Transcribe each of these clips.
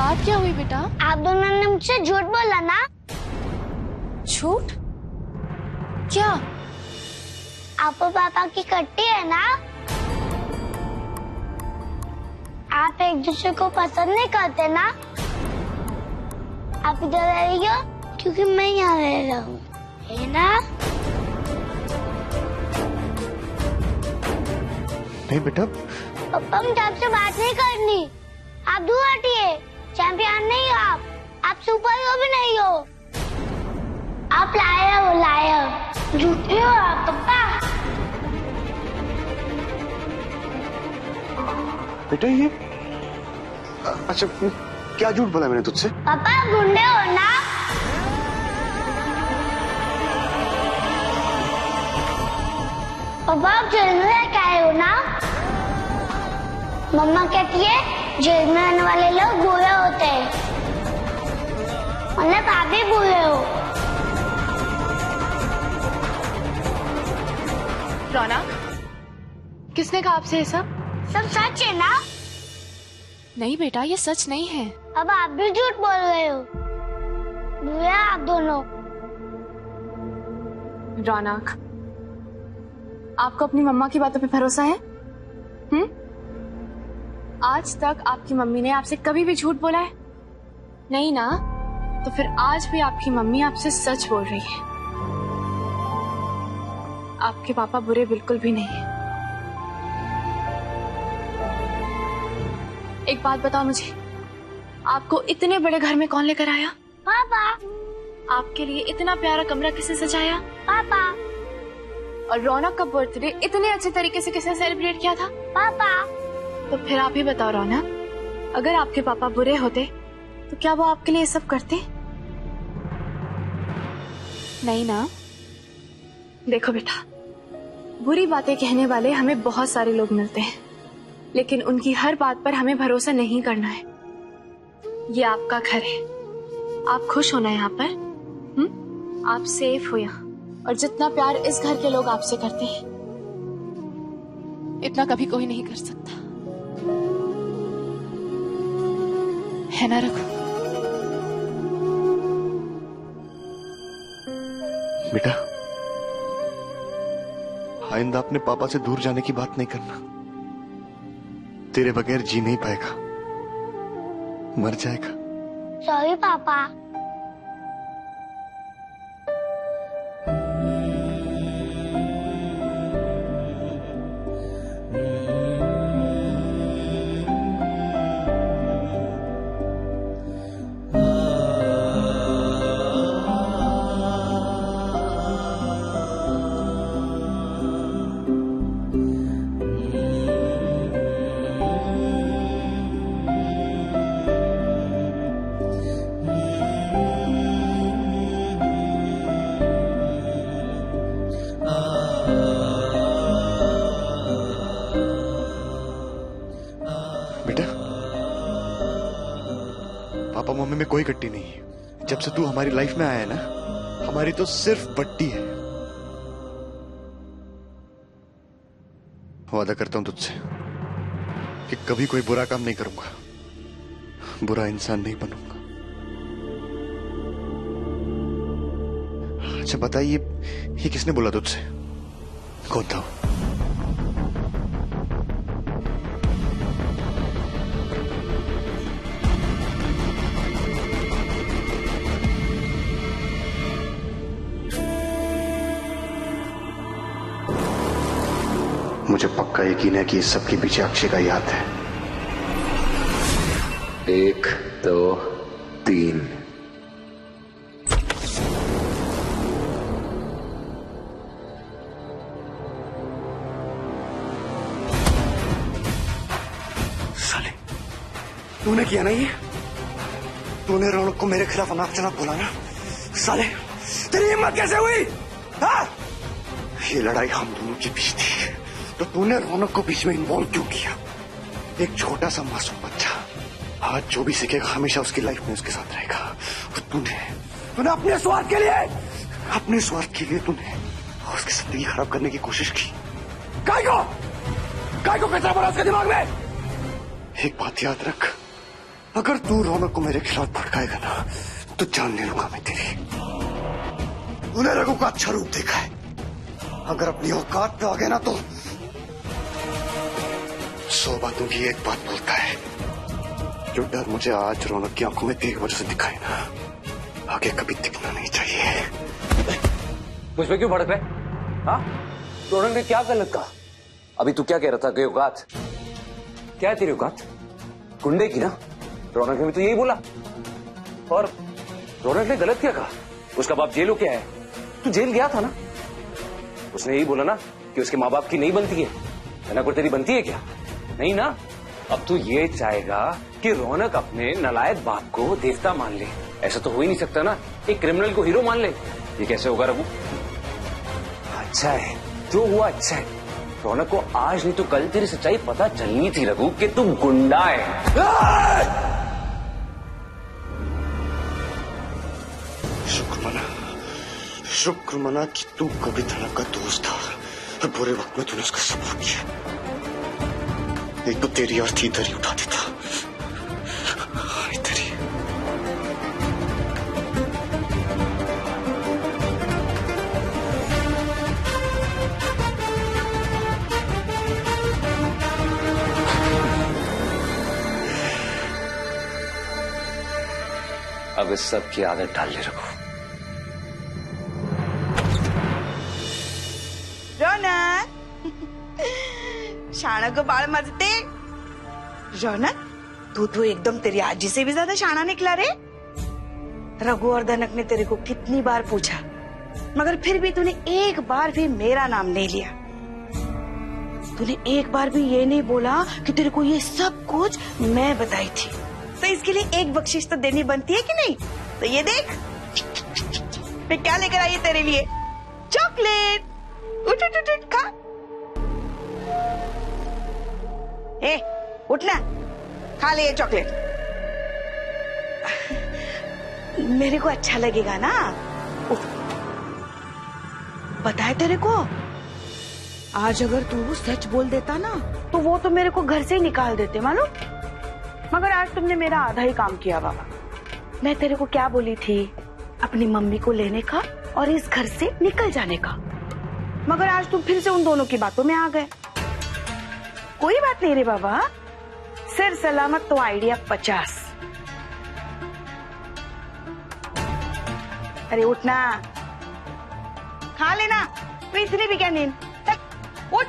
बात क्या हुई बेटा? आप दोनों ने मुझसे झूठ बोला ना। झूठ? क्या? आप और पापा की कट्टी है ना। आप एक दूसरे को पसंद नहीं करते ना। आप इधर रही हो क्योंकि मैं यहाँ रह रहा हूँ, है ना? नहीं बेटा। पापा मुझे आपसे बात नहीं करनी। आप दूर हटिए। चैंपियन नहीं हो आप सुपर हीरो भी नहीं हो। आप लायर हो, लायर। झूठे हो आप पापा। बेटा ये अच्छा क्या झूठ बोला मैंने तुझसे? पापा आप गुंडे हो ना। पापा आप जेल में लेके आए हो ना। मम्मा कहती है जेल में आने वाले लोग बुरे होते हैं, मतलब आप भी बुरे हो। रौनक, किसने कहा आपसे ये सब? सब सच है ना? नहीं बेटा, ये सच नहीं है। अब आप भी झूठ बोल रहे हो। बुरे आप दोनों। रौनक, आपको अपनी मम्मा की बातों पे भरोसा है? आज तक आपकी मम्मी ने आपसे कभी भी झूठ बोला है? नहीं ना? तो फिर आज भी आपकी मम्मी आपसे सच बोल रही है। आपके पापा बुरे बिल्कुल भी नहीं है। एक बात बताओ मुझे, आपको इतने बड़े घर में कौन लेकर आया? पापा। आपके लिए इतना प्यारा कमरा किसने सजाया? पापा। और रौनक का बर्थडे इतने अच्छे तरीके से किसने सेलिब्रेट किया था? पापा। तो फिर आप ही बताओ रौनक, अगर आपके पापा बुरे होते तो क्या वो आपके लिए सब करते? नहीं ना? देखो बेटा, बुरी बातें कहने वाले हमें बहुत सारे लोग मिलते हैं, लेकिन उनकी हर बात पर हमें भरोसा नहीं करना है। ये आपका घर है, आप खुश होना यहाँ पर, आप सेफ हो यहाँ, और जितना प्यार इस घर के लोग आपसे करते हैं इतना कभी कोई नहीं कर सकता, है ना रघु? बेटा आइंदा अपने पापा से दूर जाने की बात नहीं करना। तेरे बगैर जी नहीं पाएगा, मर जाएगा। सॉरी पापा। बेटा पापा मम्मी में कोई कट्टी नहीं है। जब से तू हमारी लाइफ में आया है ना, हमारी तो सिर्फ बट्टी है। वादा करता हूं तुझसे कि कभी कोई बुरा काम नहीं करूंगा, बुरा इंसान नहीं बनूंगा। अच्छा बताइए, ये किसने बोला तुझसे? कौन था वो? मुझे पक्का यकीन है कि इस सब के पीछे अक्षय का ही हाथ है। 1 2 3। साले तूने किया ना ये? तूने रौनक को मेरे खिलाफ अनाप-शनाप बोला ना? साले तेरी हिम्मत कैसे हुई? हाँ? ये लड़ाई हम दोनों के बीच थी, तो तूने रौनक को बीच में इन्वॉल्व क्यों किया? एक छोटा सा मासूम बच्चा आज जो भी सीखेगा हमेशा उसकी लाइफ में उसके साथ रहेगा। और तूने अपने स्वार्थ के लिए तूने उसकी जिंदगी खराब करने की कोशिश की। काय को कचरा पड़ा उसके दिमाग में? एक बात याद रख, अगर तू रौनक को मेरे खिलाफ भड़काएगा ना तो जान ले लूंगा मैं तेरी। तूने रघु का अच्छा रूप देखा है, अगर अपनी औकात पे आ गया ना तो 100 बातों की एक बात बोलता है। जो डर मुझे आज रौनक की आंखों में तेरी वजह से दिखाए ना, आगे कभी दिखना नहीं चाहिए। मुझ पे क्यों भड़क रहे? हाँ, रौनक ने क्या गलत कहा? अभी तू क्या कह रहा था कि औकात? क्या है तेरी औकात? गुंडे की ना? रौनक ने भी तो यही बोला। और रौनक ने गलत क्या कहा? उसका बाप जेल होके आया, तू जेल गया था ना? उसने यही बोला ना कि उसके माँ बाप की नहीं बनती है। नकुर तेरी बनती है क्या? नहीं ना। अब तू ये चाहेगा कि रौनक अपने नालायक बाप को देवता मान ले? ऐसा तो हो ही नहीं सकता ना, एक क्रिमिनल को हीरो मान ले। ये कैसे होगा रघु? अच्छा है, जो हुआ अच्छा है। रौनक को आज नहीं तो कल तेरी सच्चाई पता चलनी थी रघु कि तू गुंडा है। शुक्र मना कि तू कभी धनक का दोस्त था और बुरे वक्त में तूने उसका सपोर्ट किया। एक तो तेरी अर्थी दरी उठा देता। तेरी अब इस सब की आदत डाल ले रघु। रौनक, शाना को बाल मजते। रौनक, तू तो एकदम तेरी आजी से भी ज्यादा शाना निकला रे। रघु और धनक ने तेरे को कितनी बार पूछा, मगर फिर भी तूने एक बार भी मेरा नाम नहीं लिया। तूने एक बार भी ये नहीं बोला कि तेरे को ये सब कुछ मैं बताई थी। तो इसके लिए एक बख्शिश तो देनी बनती है कि नहीं? तो ये देख, मैं क्या लेकर आई तेरे लिए, चॉकलेट। उठ उठ उठ खा। ए, उठना, खा ले ये चॉकलेट। मेरे को अच्छा लगेगा ना? बताए तेरे को, आज अगर तू सच बोल देता ना तो वो तो मेरे को घर से ही निकाल देते मालूम। मगर आज तुमने मेरा आधा ही काम किया बाबा। मैं तेरे को क्या बोली थी? अपनी मम्मी को लेने का और इस घर से निकल जाने का। मगर आज तुम फिर से उन दोनों की बातों में आ गए। कोई बात नहीं रे बाबा, सिर सलामत तो आइडिया 50। अरे उठना, खा लेना, तो इतनी भी क्या नींद। उठ।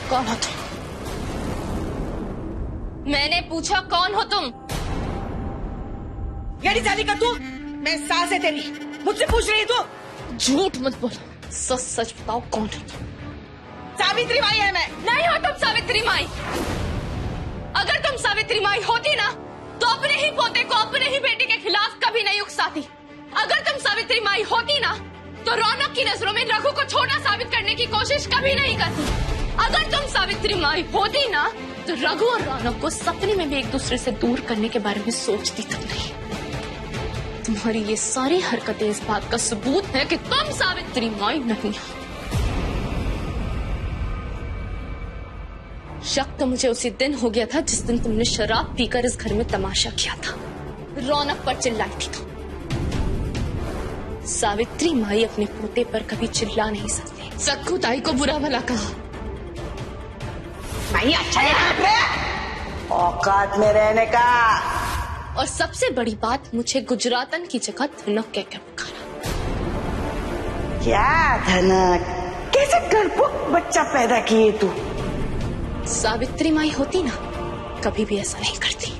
कौन हो तुम? मैंने पूछा कौन हो तुम? यानी शादी कर तू? मैं सास है तेरी, मुझसे पूछ रही तू? झूठ मत बोलो, सच सच बताओ कौन हो तुम? सावित्री माई है मैं। नहीं हो तुम सावित्री माई। अगर तुम सावित्री माई होती ना तो अपने ही पोते को अपने ही बेटे के खिलाफ कभी नहीं उकसाती। अगर तुम सावित्री माई होती ना तो रौनक की नजरों में रघु को छोटा साबित करने की कोशिश कभी नहीं करती। अगर तुम सावित्री माई होती ना तो रघु और रौनक को सपने में भी एक दूसरे से दूर करने के बारे में सोचती तक नहीं। तुम्हारी ये सारी हरकतें इस बात का सबूत है कि तुम सावित्री माई नहीं हो। शक तो मुझे उसी दिन हो गया था जिस दिन तुमने शराब पीकर इस घर में तमाशा किया था, रौनक पर चिल्लाई थी। तो सावित्री माई अपने पोते पर कभी चिल्ला नहीं सकती। सक्कू ताई को बुरा भला कहा। माई अच्छा है औकात में रहने का। और सबसे बड़ी बात, मुझे गुजरातन की जगह धनक कहकर पुकारा। क्या धनक? कैसे डरपोक बच्चा पैदा किए तू? सावित्री माई होती ना कभी भी ऐसा नहीं करती।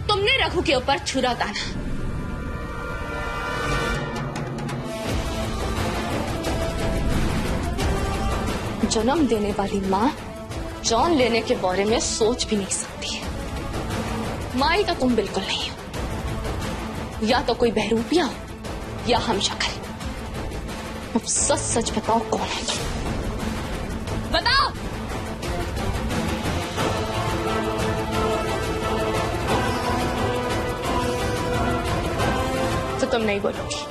तुमने रघु के ऊपर छुरा ताना, जन्म देने वाली माँ जान लेने के बारे में सोच भी नहीं सकती है। माँ ही तो तुम बिल्कुल नहीं हो, या तो कोई बहरूपिया हो या हम शक्ल। अब सच सच बताओ कौन है तुम, बताओ। तो तुम नहीं बोलोगी,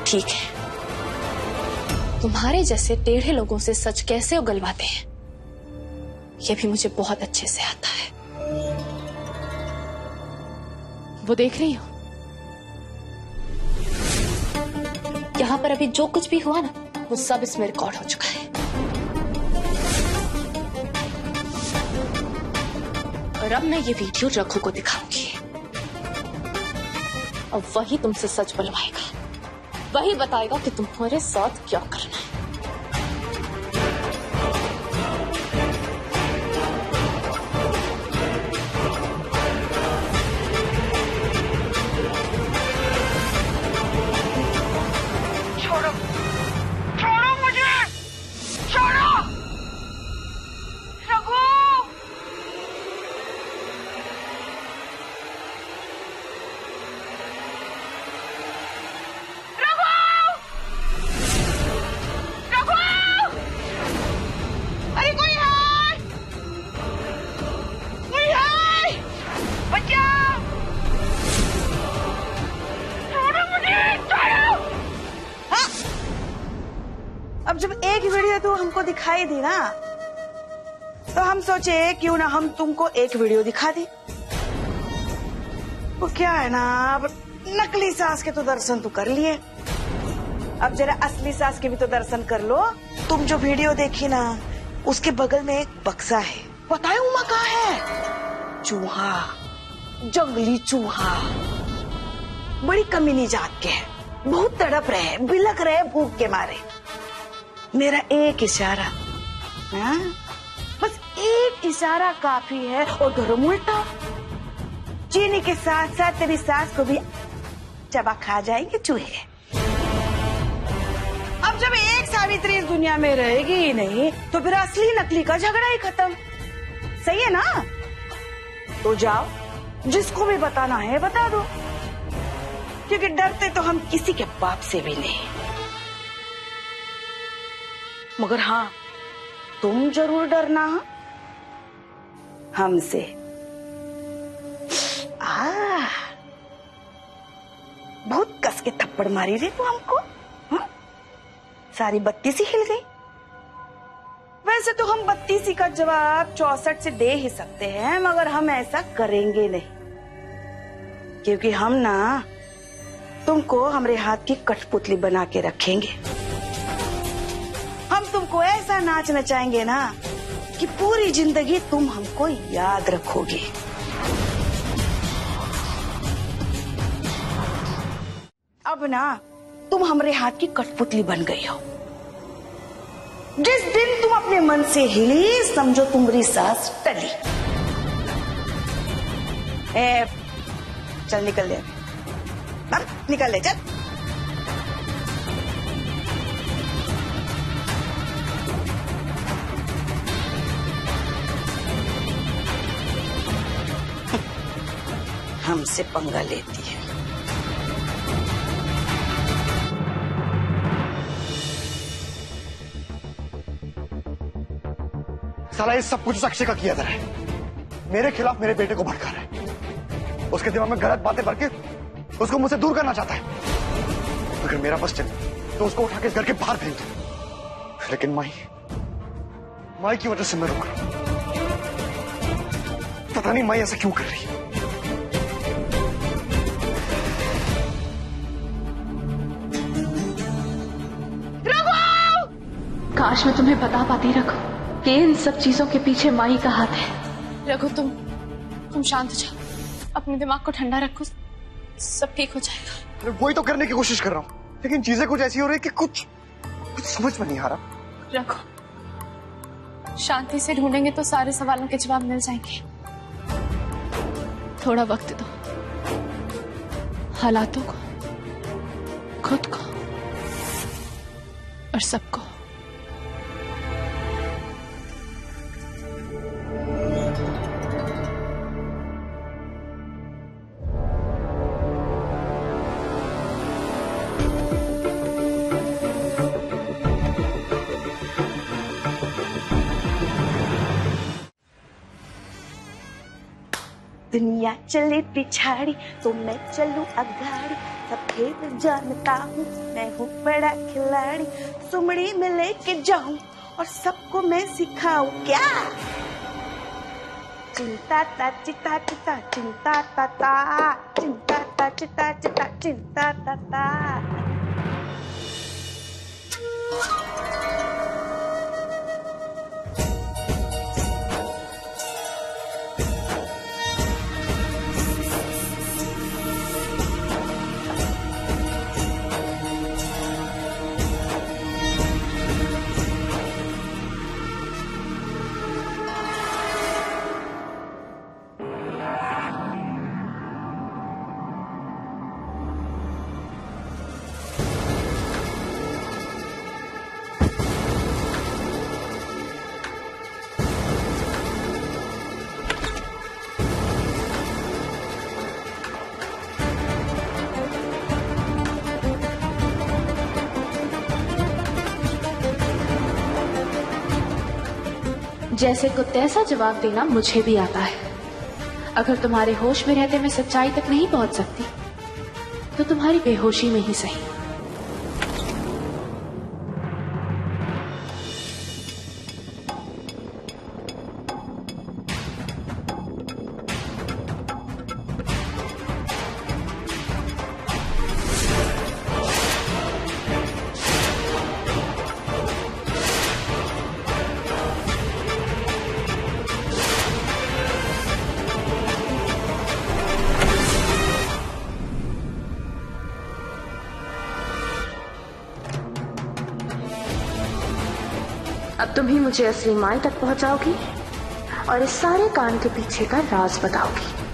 ठीक है। तुम्हारे जैसे टेढ़े लोगों से सच कैसे उगलवाते हैं ये भी मुझे बहुत अच्छे से आता है। वो देख रही हो, यहां पर अभी जो कुछ भी हुआ ना वो सब इसमें रिकॉर्ड हो चुका है। और अब मैं ये वीडियो रघु को दिखाऊंगी। अब वही तुमसे सच बुलवाएगा, वही बताएगा कि तुम्हारे साथ क्या करना है। छोड़ो, छोड़ो मुझे, छोड़ो। रघु, अरे कोई है, कोई है, बचाओ, छोड़ो मुझे, छोड़ो। हाँ। अब जब एक वीडियो तो हमको दिखाई दी ना, तो हम सोचे क्यों ना हम तुमको एक वीडियो दिखा दे। वो क्या है ना, अब नकली सास के तो दर्शन तो कर लिए, अब जरा असली सास के भी तो दर्शन कर लो। तुम जो वीडियो देखी ना, उसके बगल में एक बक्सा है, पता है उमा कहाँ है? चूहा, जंगली चूहा, बड़ी कमीनी जात के है, बहुत तड़प रहे, बिलक रहे भूख के मारे। मेरा एक इशारा, हाँ? बस एक इशारा काफी है और धर्म उल्टा। चीनी के साथ साथ तेरी सास को भी चबा खा जाएंगे चूहे। अब जब एक सावित्री इस दुनिया में रहेगी ही नहीं, तो फिर असली नकली का झगड़ा ही खत्म। सही है ना? तो जाओ, जिसको भी बताना है बता दो, क्योंकि डरते तो हम किसी के बाप से भी नहीं, मगर हाँ तुम जरूर डरना हमसे। बहुत कस के थप्पड़ मारी रे तू हमको, हाँ? सारी बत्ती सी हिल गई। वैसे तो हम 32 का जवाब 64 से दे ही सकते हैं, मगर हम ऐसा करेंगे नहीं, क्योंकि हम ना तुमको हमारे हाथ की कठपुतली बना के रखेंगे। हम तुमको ऐसा नाच नचाएंगे ना कि पूरी जिंदगी तुम हमको याद रखोगे। अब ना तुम हमारे हाथ की कठपुतली बन गई हो। जिस दिन तुम अपने मन से हिली, समझो तुम्हारी सास टली। चल निकल ले, निकल ले चल। हमसे पंगा लेती है। साला ये सब कुछ अक्षय का किया था, मेरे खिलाफ मेरे बेटे को भड़का रहा है, उसके दिमाग में गलत बातें भर के उसको मुझसे दूर करना चाहता है। अगर मेरा बस चले तो उसको उठा के इस घर के बाहर फेंक दे, लेकिन माई की वजह से मैं रुक रहा हूं। पता नहीं माई ऐसा क्यों कर रही है। काश मैं तुम्हें बता पाती रघु कि इन सब चीजों के पीछे माही का हाथ है। रघु तुम शांत हो जाओ, अपने दिमाग को ठंडा रखो, सब ठीक हो जाएगा। वही तो करने की कोशिश कर रहा हूँ, लेकिन चीजें कुछ ऐसी हो रही कि कुछ समझ में नहीं आ रहा। रघु शांति से ढूंढेंगे तो सारे सवालों के जवाब मिल जाएंगे। थोड़ा वक्त दो, हालातों को, खुद को। और सबको। दुनिया चले पिछाड़ी तो मैं चलूं अगाड़ी, सब खेल जानता हूँ मैं हूँ बड़ा खिलाड़ी, सुमड़ी में लेके जाऊं और सबको मैं सिखाऊं क्या। चिंता ता चिता चिता चिंता ता ता चिंता ता चिता चिता चिंता ता ता। जैसे को तैसा जवाब देना मुझे भी आता है। अगर तुम्हारे होश में रहते मैं सच्चाई तक नहीं पहुंच सकती तो तुम्हारी बेहोशी में ही सही। अब तुम ही मुझे असली माई तक पहुंचाओगी और इस सारे कांड के पीछे का राज बताओगी।